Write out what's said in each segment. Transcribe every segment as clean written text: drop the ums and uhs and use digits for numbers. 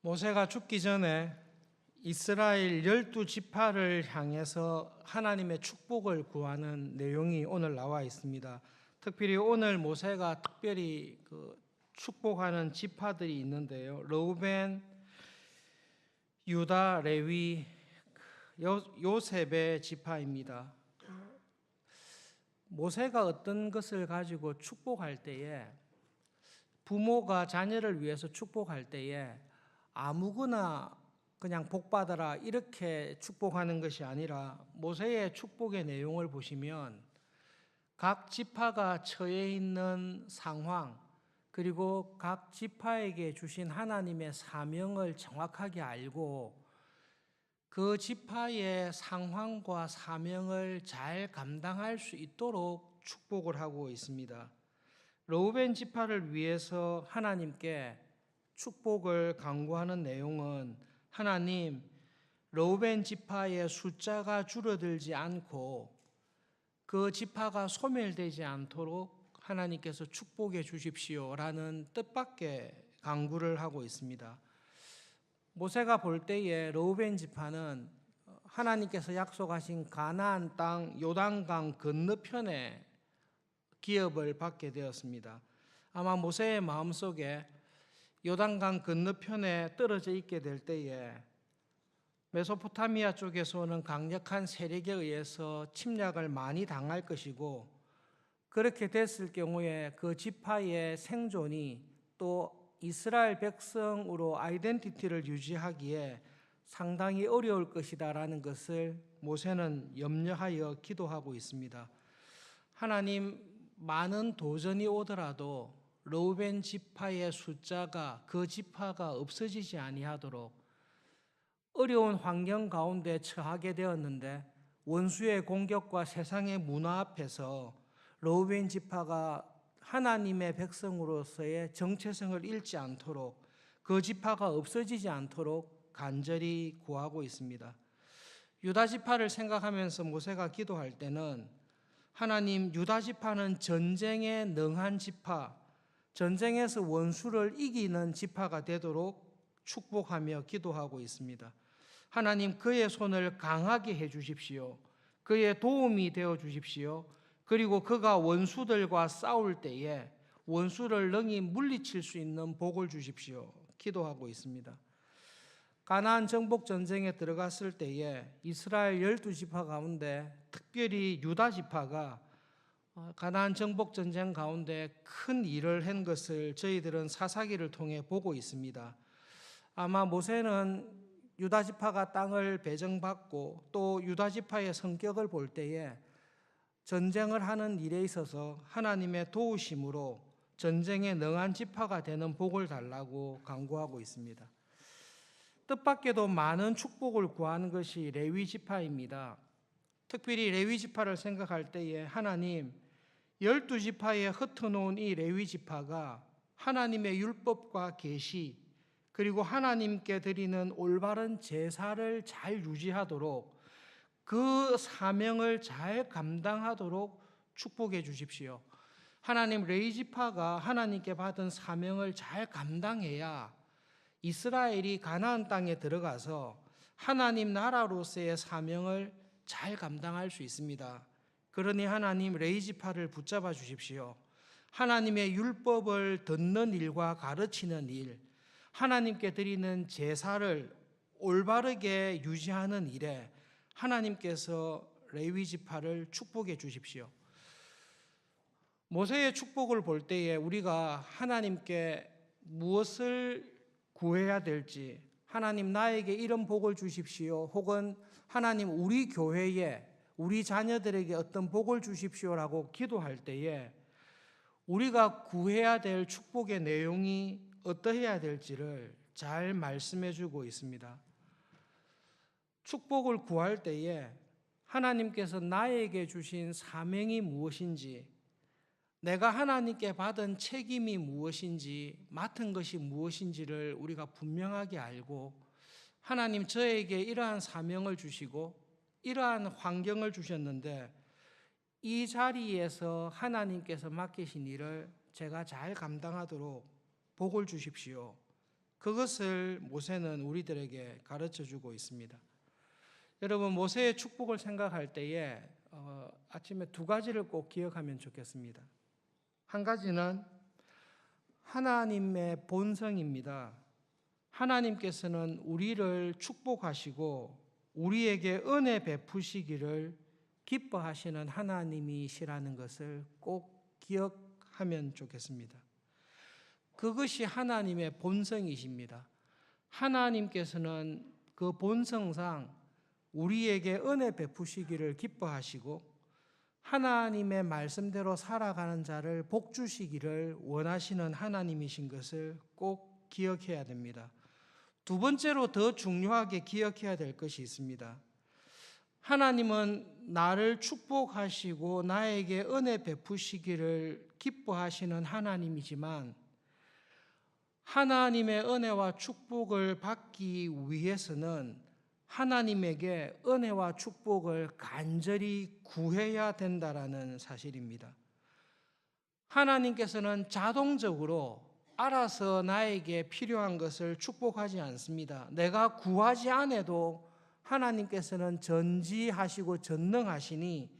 모세가 죽기 전에 이스라엘 12지파를 향해서 하나님의 축복을 구하는 내용이 오늘 나와 있습니다. 특별히 오늘 모세가 특별히 축복하는 지파들이 있는데요. 르우벤, 유다, 레위, 요셉의 지파입니다. 모세가 어떤 것을 가지고 축복할 때에, 부모가 자녀를 위해서 축복할 때에 아무거나 그냥 복 받아라 이렇게 축복하는 것이 아니라, 모세의 축복의 내용을 보시면 각 지파가 처해 있는 상황, 그리고 각 지파에게 주신 하나님의 사명을 정확하게 알고 그 지파의 상황과 사명을 잘 감당할 수 있도록 축복을 하고 있습니다. 르우벤 지파를 위해서 하나님께 축복을 간구하는 내용은, 하나님, 르우벤 지파의 숫자가 줄어들지 않고 그 지파가 소멸되지 않도록 하나님께서 축복해 주십시오라는 뜻밖의 간구를 하고 있습니다. 모세가 볼 때에 르우벤 지파는 하나님께서 약속하신 가나안 땅 요단강 건너편에 기업을 받게 되었습니다. 아마 모세의 마음속에 요단강 건너편에 떨어져 있게 될 때에 메소포타미아 쪽에서 오는 강력한 세력에 의해서 침략을 많이 당할 것이고, 그렇게 됐을 경우에 그 지파의 생존이 또 이스라엘 백성으로 아이덴티티를 유지하기에 상당히 어려울 것이다라는 것을 모세는 염려하여 기도하고 있습니다. 하나님, 많은 도전이 오더라도 르우벤 지파의 숫자가, 그 지파가 없어지지 아니하도록, 어려운 환경 가운데 처하게 되었는데 원수의 공격과 세상의 문화 앞에서 르우벤 지파가 하나님의 백성으로서의 정체성을 잃지 않도록, 그 지파가 없어지지 않도록 간절히 구하고 있습니다. 유다 지파를 생각하면서 모세가 기도할 때는, 하나님, 유다 지파는 전쟁에 능한 지파, 전쟁에서 원수를 이기는 지파가 되도록 축복하며 기도하고 있습니다. 하나님, 그의 손을 강하게 해 주십시오. 그의 도움이 되어 주십시오. 그리고 그가 원수들과 싸울 때에 원수를 능히 물리칠 수 있는 복을 주십시오. 기도하고 있습니다. 가나안 정복 전쟁에 들어갔을 때에 이스라엘 12지파 가운데 특별히 유다 지파가 가나안 정복 전쟁 가운데 큰 일을 한 것을 저희들은 사사기를 통해 보고 있습니다. 아마 모세는 유다 지파가 땅을 배정받고 또 유다 지파의 성격을 볼 때에 전쟁을 하는 일에 있어서 하나님의 도우심으로 전쟁에 능한 지파가 되는 복을 달라고 간구하고 있습니다. 뜻밖에도 많은 축복을 구하는 것이 레위 지파입니다. 특별히 레위 지파를 생각할 때에, 하나님, 12지파에 흩어놓은 이 레위 지파가 하나님의 율법과 계시, 그리고 하나님께 드리는 올바른 제사를 잘 유지하도록, 그 사명을 잘 감당하도록 축복해 주십시오. 하나님, 레위 지파가 하나님께 받은 사명을 잘 감당해야 이스라엘이 가나안 땅에 들어가서 하나님 나라로서의 사명을 잘 감당할 수 있습니다. 그러니 하나님, 레위 지파를 붙잡아 주십시오. 하나님의 율법을 듣는 일과 가르치는 일, 하나님께 드리는 제사를 올바르게 유지하는 일에 하나님께서 레위 지파를 축복해 주십시오. 모세의 축복을 볼 때에 우리가 하나님께 무엇을 구해야 될지, 하나님, 나에게 이런 복을 주십시오, 혹은 하나님, 우리 교회에, 우리 자녀들에게 어떤 복을 주십시오라고 기도할 때에 우리가 구해야 될 축복의 내용이 어떠해야 될지를 잘 말씀해 주고 있습니다. 축복을 구할 때에 하나님께서 나에게 주신 사명이 무엇인지, 내가 하나님께 받은 책임이 무엇인지, 맡은 것이 무엇인지를 우리가 분명하게 알고, 하나님, 저에게 이러한 사명을 주시고 이러한 환경을 주셨는데 이 자리에서 하나님께서 맡기신 일을 제가 잘 감당하도록 복을 주십시오. 그것을 모세는 우리들에게 가르쳐 주고 있습니다. 여러분, 모세의 축복을 생각할 때에 아침에 두 가지를 꼭 기억하면 좋겠습니다. 한 가지는 하나님의 본성입니다. 하나님께서는 우리를 축복하시고 우리에게 은혜 베푸시기를 기뻐하시는 하나님이시라는 것을 꼭 기억하면 좋겠습니다. 그것이 하나님의 본성이십니다. 하나님께서는 그 본성상 우리에게 은혜 베푸시기를 기뻐하시고 하나님의 말씀대로 살아가는 자를 복 주시기를 원하시는 하나님이신 것을 꼭 기억해야 됩니다. 두 번째로 더 중요하게 기억해야 될 것이 있습니다. 하나님은 나를 축복하시고 나에게 은혜 베푸시기를 기뻐하시는 하나님이지만 하나님의 은혜와 축복을 받기 위해서는 하나님에게 은혜와 축복을 간절히 구해야 된다라는 사실입니다. 하나님께서는 자동적으로 알아서 나에게 필요한 것을 축복하지 않습니다. 내가 구하지 않아도 하나님께서는 전지하시고 전능하시니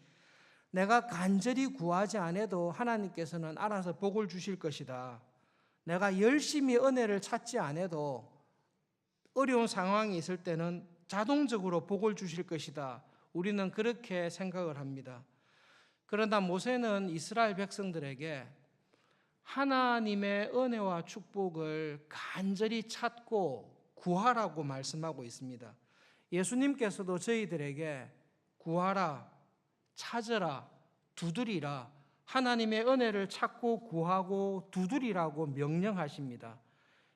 내가 간절히 구하지 않아도 하나님께서는 알아서 복을 주실 것이다. 내가 열심히 은혜를 찾지 않아도 어려운 상황이 있을 때는 자동적으로 복을 주실 것이다. 우리는 그렇게 생각을 합니다. 그러나 모세는 이스라엘 백성들에게 하나님의 은혜와 축복을 간절히 찾고 구하라고 말씀하고 있습니다. 예수님께서도 저희들에게 구하라, 찾으라, 두드리라, 하나님의 은혜를 찾고 구하고 두드리라고 명령하십니다.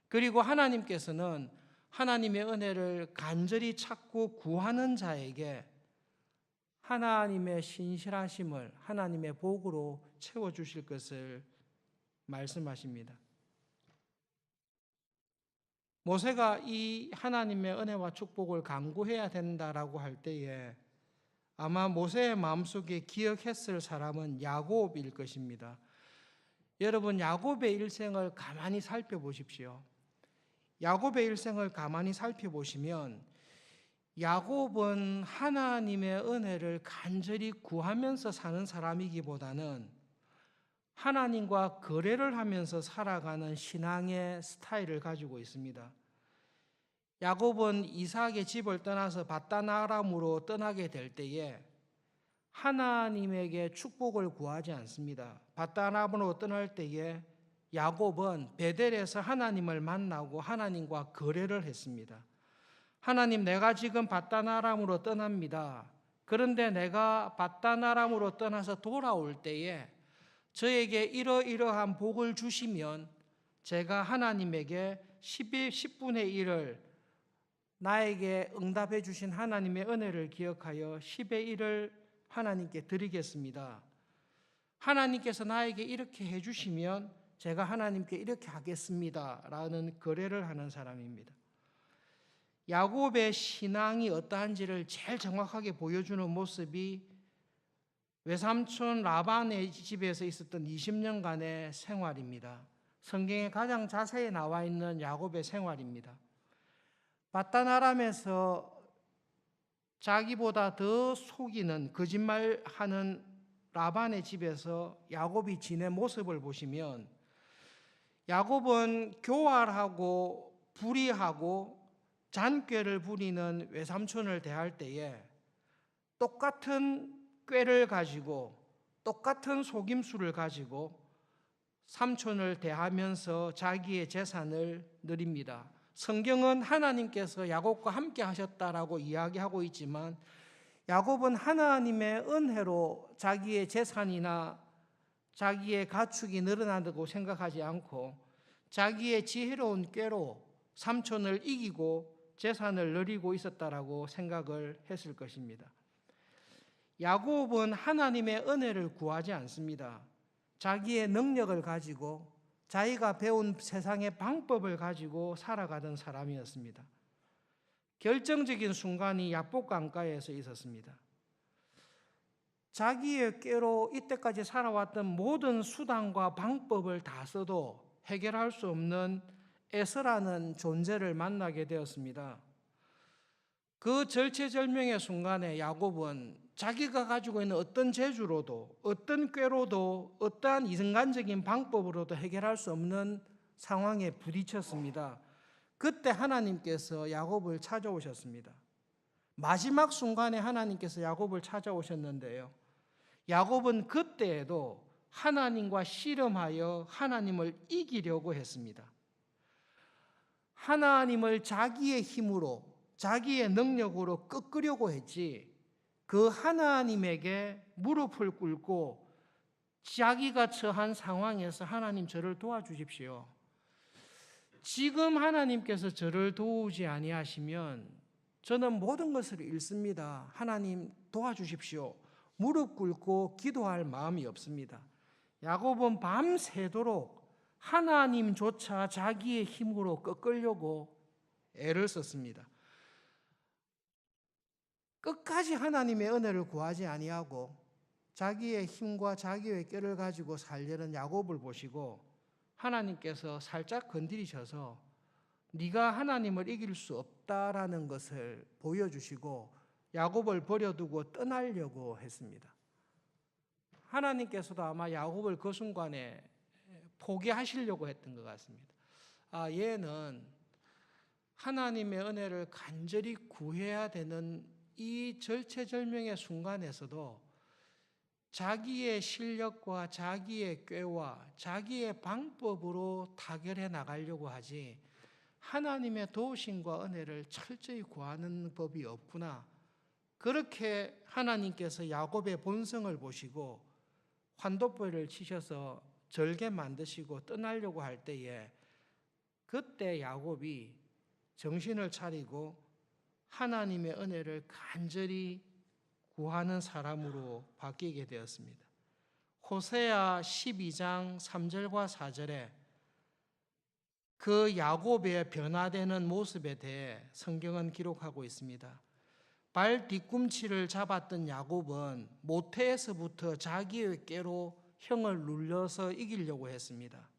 그리고 하나님께서는 하나님의 은혜를 간절히 찾고 구하는 자에게 하나님의 신실하심을 하나님의 복으로 채워주실 것을 말씀하십니다. 모세가 이 하나님의 은혜와 축복을 간구해야 된다라고 할 때에 아마 모세의 마음속에 기억했을 사람은 야곱일 것입니다. 여러분, 야곱의 일생을 가만히 살펴보십시오. 야곱의 일생을 가만히 살펴보시면 야곱은 하나님의 은혜를 간절히 구하면서 사는 사람이기보다는 하나님과 거래를 하면서 살아가는 신앙의 스타일을 가지고 있습니다. 야곱은 이삭의 집을 떠나서 밧단 아람으로 떠나게 될 때에 하나님에게 축복을 구하지 않습니다. 밧단 아람으로 떠날 때에 야곱은 베델에서 하나님을 만나고 하나님과 거래를 했습니다. 하나님, 내가 지금 밧단 아람으로 떠납니다. 그런데 내가 밧단 아람으로 떠나서 돌아올 때에 저에게 이러이러한 복을 주시면 제가 하나님에게 10분의 1을 나에게 응답해 주신 하나님의 은혜를 기억하여 10의 1을 하나님께 드리겠습니다. 하나님께서 나에게 이렇게 해주시면 제가 하나님께 이렇게 하겠습니다 라는 거래를 하는 사람입니다. 야곱의 신앙이 어떠한지를 제일 정확하게 보여주는 모습이 외삼촌 라반의 집에서 있었던 20년간의 생활입니다. 성경에 가장 자세히 나와 있는 야곱의 생활입니다. 밧단 아람에서 자기보다 더 속이는 거짓말하는 라반의 집에서 야곱이 지낸 모습을 보시면 야곱은 교활하고 불의하고 잔꾀를 부리는 외삼촌을 대할 때에 똑같은 꾀를 가지고 똑같은 속임수를 가지고 삼촌을 대하면서 자기의 재산을 누립니다. 성경은 하나님께서 야곱과 함께 하셨다라고 이야기하고 있지만 야곱은 하나님의 은혜로 자기의 재산이나 자기의 가축이 늘어난다고 생각하지 않고 자기의 지혜로운 꾀로 삼촌을 이기고 재산을 누리고 있었다라고 생각을 했을 것입니다. 야곱은 하나님의 은혜를 구하지 않습니다. 자기의 능력을 가지고 자기가 배운 세상의 방법을 가지고 살아가던 사람이었습니다. 결정적인 순간이 야복 강가에서 있었습니다. 자기의 꾀로 이때까지 살아왔던 모든 수단과 방법을 다 써도 해결할 수 없는 에서라는 존재를 만나게 되었습니다. 그 절체절명의 순간에 야곱은 자기가 가지고 있는 어떤 재주로도 어떤 꾀로도 어떠한 이성간적인 방법으로도 해결할 수 없는 상황에 부딪혔습니다. 그때 하나님께서 야곱을 찾아오셨습니다. 마지막 순간에 하나님께서 야곱을 찾아오셨는데요. 야곱은 그때에도 하나님과 씨름하여 하나님을 이기려고 했습니다. 하나님을 자기의 힘으로, 자기의 능력으로 꺾으려고 했지, 그 하나님에게 무릎을 꿇고 자기가 처한 상황에서 하나님 저를 도와주십시오. 지금 하나님께서 저를 도우지 아니하시면 저는 모든 것을 잃습니다. 하나님 도와주십시오. 무릎 꿇고 기도할 마음이 없습니다. 야곱은 밤새도록 하나님조차 자기의 힘으로 꺾으려고 애를 썼습니다. 끝까지 하나님의 은혜를 구하지 아니하고 자기의 힘과 자기의 꾀를 가지고 살려는 야곱을 보시고 하나님께서 살짝 건드리셔서 네가 하나님을 이길 수 없다라는 것을 보여주시고 야곱을 버려두고 떠나려고 했습니다. 하나님께서도 아마 야곱을 그 순간에 포기하시려고 했던 것 같습니다. 얘는 하나님의 은혜를 간절히 구해야 되는 이 절체절명의 순간에서도 자기의 실력과 자기의 꾀와 자기의 방법으로 타결해 나가려고 하지 하나님의 도우심과 은혜를 철저히 구하는 법이 없구나. 그렇게 하나님께서 야곱의 본성을 보시고 환도벌을 치셔서 절개 만드시고 떠나려고 할 때에 그때 야곱이 정신을 차리고 하나님의 은혜를 간절히 구하는 사람으로 바뀌게 되었습니다. 호세아 12장 3절과 4절에 그 야곱의 변화되는 모습에 대해 성경은 기록하고 있습니다. 발 뒤꿈치를 잡았던 야곱은 모태에서부터 자기의 꾀로 형을 눌러서 이기려고 했습니다.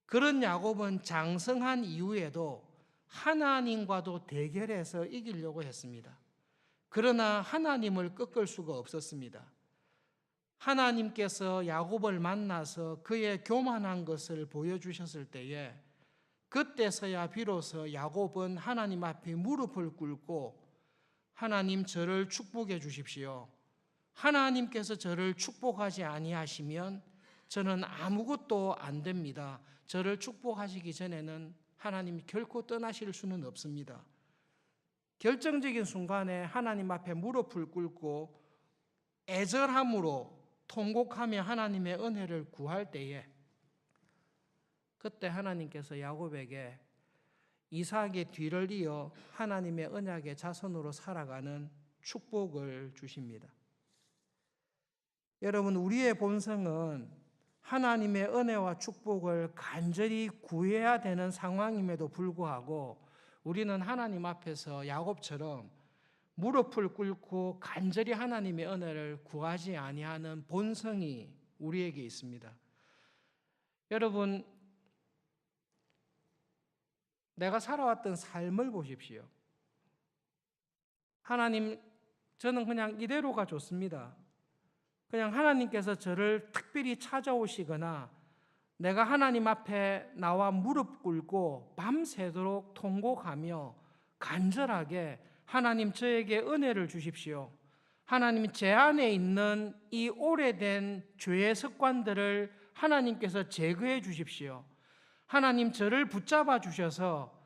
그런 야곱은 장성한 이후에도 하나님과도 대결해서 이기려고 했습니다. 그러나 하나님을 꺾을 수가 없었습니다. 하나님께서 야곱을 만나서 그의 교만한 것을 보여주셨을 때에 그때서야 비로소 야곱은 하나님 앞에 무릎을 꿇고 하나님 저를 축복해 주십시오. 하나님께서 저를 축복하지 아니하시면 저는 아무것도 안 됩니다. 저를 축복하시기 전에는 하나님이 결코 떠나실 수는 없습니다. 결정적인 순간에 하나님 앞에 무릎을 꿇고 애절함으로 통곡하며 하나님의 은혜를 구할 때에 그때 하나님께서 야곱에게 이삭의 뒤를 이어 하나님의 언약의 자손으로 살아가는 축복을 주십니다. 여러분, 우리의 본성은 하나님의 은혜와 축복을 간절히 구해야 되는 상황임에도 불구하고 우리는 하나님 앞에서 야곱처럼 무릎을 꿇고 간절히 하나님의 은혜를 구하지 아니하는 본성이 우리에게 있습니다. 여러분, 내가 살아왔던 삶을 보십시오. 하나님, 저는 그냥 이대로가 좋습니다. 그냥 하나님께서 저를 특별히 찾아오시거나 내가 하나님 앞에 나와 무릎 꿇고 밤새도록 통곡하며 간절하게 하나님 저에게 은혜를 주십시오. 하나님 제 안에 있는 이 오래된 죄의 습관들을 하나님께서 제거해 주십시오. 하나님 저를 붙잡아 주셔서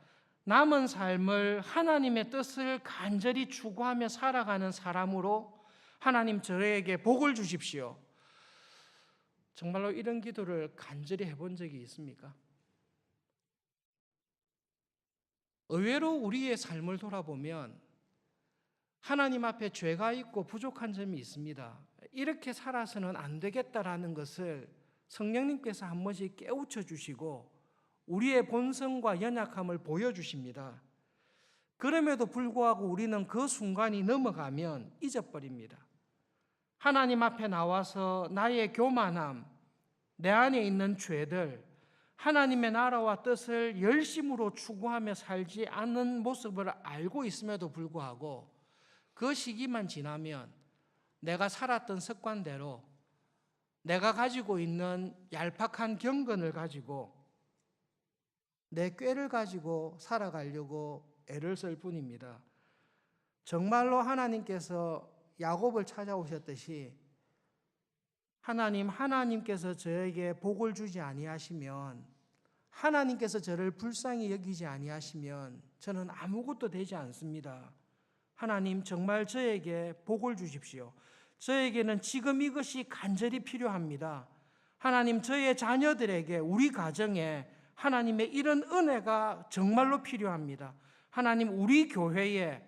남은 삶을 하나님의 뜻을 간절히 추구하며 살아가는 사람으로 하나님 저에게 복을 주십시오. 정말로 이런 기도를 간절히 해본 적이 있습니까? 의외로 우리의 삶을 돌아보면 하나님 앞에 죄가 있고 부족한 점이 있습니다. 이렇게 살아서는 안 되겠다라는 것을 성령님께서 한 번씩 깨우쳐 주시고 우리의 본성과 연약함을 보여주십니다. 그럼에도 불구하고 우리는 그 순간이 넘어가면 잊어버립니다. 하나님 앞에 나와서 나의 교만함, 내 안에 있는 죄들, 하나님의 나라와 뜻을 열심으로 추구하며 살지 않는 모습을 알고 있음에도 불구하고 그 시기만 지나면 내가 살았던 습관대로 내가 가지고 있는 얄팍한 경건을 가지고 내 꾀를 가지고 살아가려고 애를 쓸 뿐입니다. 정말로 하나님께서 야곱을 찾아오셨듯이 하나님께서 저에게 복을 주지 아니하시면, 하나님께서 저를 불쌍히 여기지 아니하시면 저는 아무것도 되지 않습니다. 하나님 정말 저에게 복을 주십시오. 저에게는 지금 이것이 간절히 필요합니다. 하나님 저의 자녀들에게, 우리 가정에 하나님의 이런 은혜가 정말로 필요합니다. 하나님 우리 교회에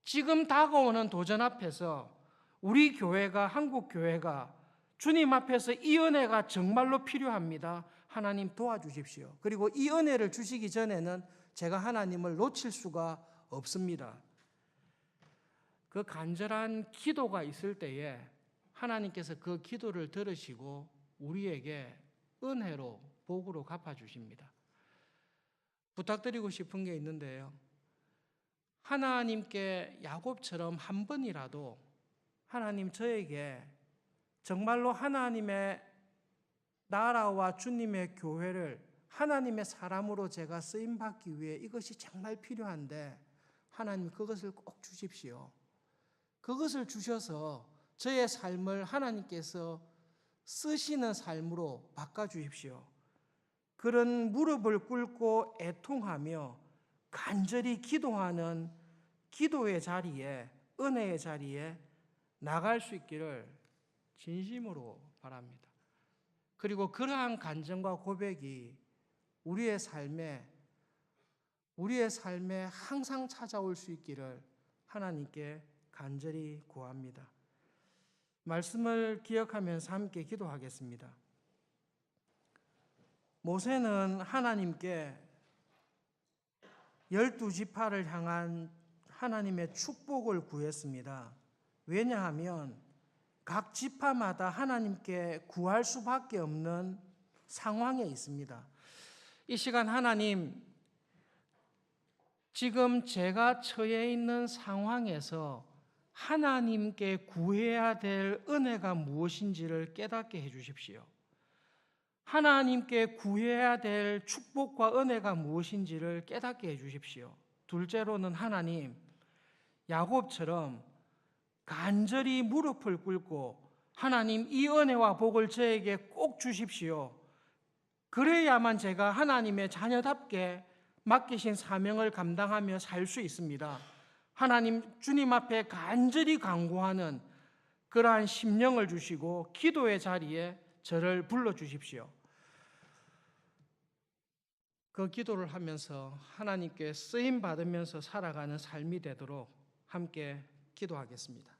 지금 다가오는 도전 앞에서 우리 교회가, 한국 교회가 주님 앞에서 이 은혜가 정말로 필요합니다. 하나님 도와주십시오. 그리고 이 은혜를 주시기 전에는 제가 하나님을 놓칠 수가 없습니다. 그 간절한 기도가 있을 때에 하나님께서 그 기도를 들으시고 우리에게 은혜로, 복으로 갚아주십니다. 부탁드리고 싶은 게 있는데요. 하나님께 야곱처럼 한 번이라도 하나님 저에게 정말로 하나님의 나라와 주님의 교회를 하나님의 사람으로 제가 쓰임받기 위해 이것이 정말 필요한데 하나님 그것을 꼭 주십시오. 그것을 주셔서 저의 삶을 하나님께서 쓰시는 삶으로 바꿔주십시오. 그런 무릎을 꿇고 애통하며 간절히 기도하는 기도의 자리에, 은혜의 자리에 나갈 수 있기를 진심으로 바랍니다. 그리고 그러한 간증과 고백이 우리의 삶에 항상 찾아올 수 있기를 하나님께 간절히 구합니다. 말씀을 기억하면서 함께 기도하겠습니다. 모세는 하나님께 12지파를 향한 하나님의 축복을 구했습니다. 왜냐하면 각 지파마다 하나님께 구할 수밖에 없는 상황에 있습니다. 이 시간 하나님, 지금 제가 처해 있는 상황에서 하나님께 구해야 될 은혜가 무엇인지를 깨닫게 해주십시오. 하나님께 구해야 될 축복과 은혜가 무엇인지를 깨닫게 해주십시오. 둘째로는 하나님, 야곱처럼 간절히 무릎을 꿇고 하나님 이 은혜와 복을 저에게 꼭 주십시오. 그래야만 제가 하나님의 자녀답게 맡기신 사명을 감당하며 살 수 있습니다. 하나님 주님 앞에 간절히 간구하는 그러한 심령을 주시고 기도의 자리에 저를 불러주십시오. 그 기도를 하면서 하나님께 쓰임 받으면서 살아가는 삶이 되도록 함께 기도하겠습니다.